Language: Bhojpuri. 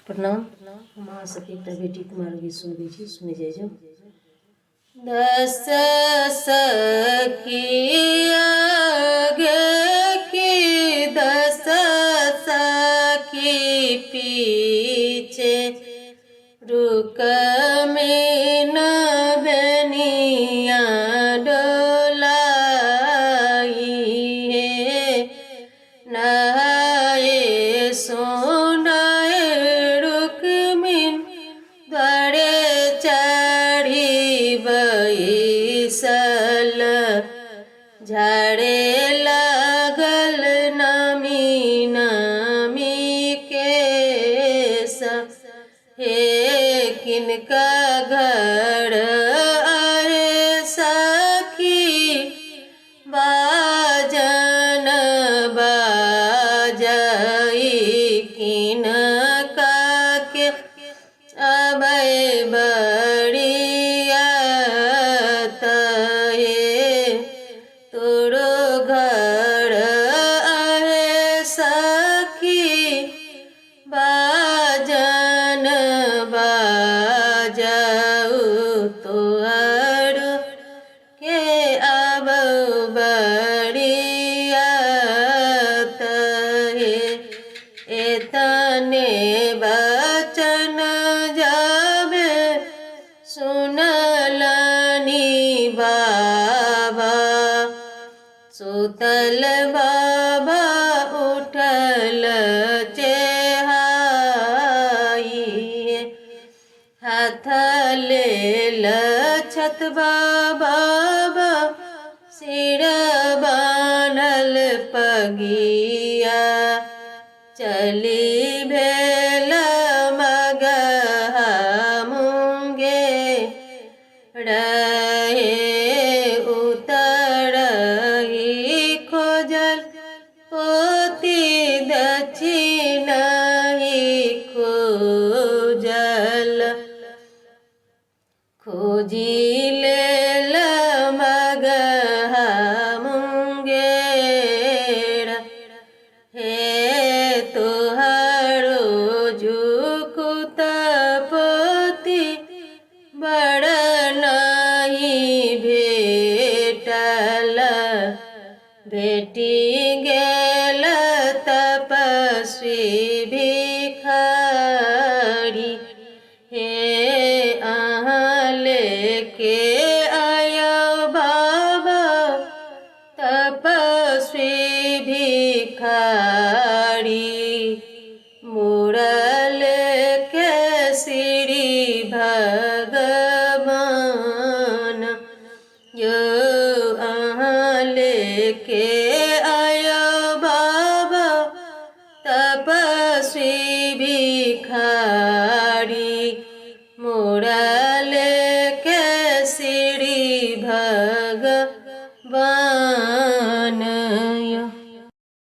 प्रणाम। हमारा सबके एक बेटी कुमार गीत सुनबे छी, सुने जाय जाओ। दस सखिया गे की दस सखी पीछे रुक में न बनिया डोलाई है नहाए सोनाए रुक में द्वारे चढ़ी बैसल झाड़े लागल नमी नमी केश हे किनका घर अरे सखी बाजन बाजई किनका के अबै बड़िया तोरो घर आहे सखी बाजन बाजाऊ तोहर के अब बड़िया एतने बचन जाबे सुनलनी बाबा सुतल बाबा उठल चेहाई हाथ लेल छत बाबा सिर बान्हल पगिया चली भेल मगहा मुंगे रहे उतरही खोजल पोती दक्षिण खोजल खोजी लेल मगहा मुंगेर हे तोहरो झुकुत पोती बड़ नहीं भेटल बेटी गेल तपस्वी भिखारी हे अहाँ लेके आयो बाबा तपस्वी भिखारी मुरल के श्री भगवान यो अहाँ लेके आयो बाबा तप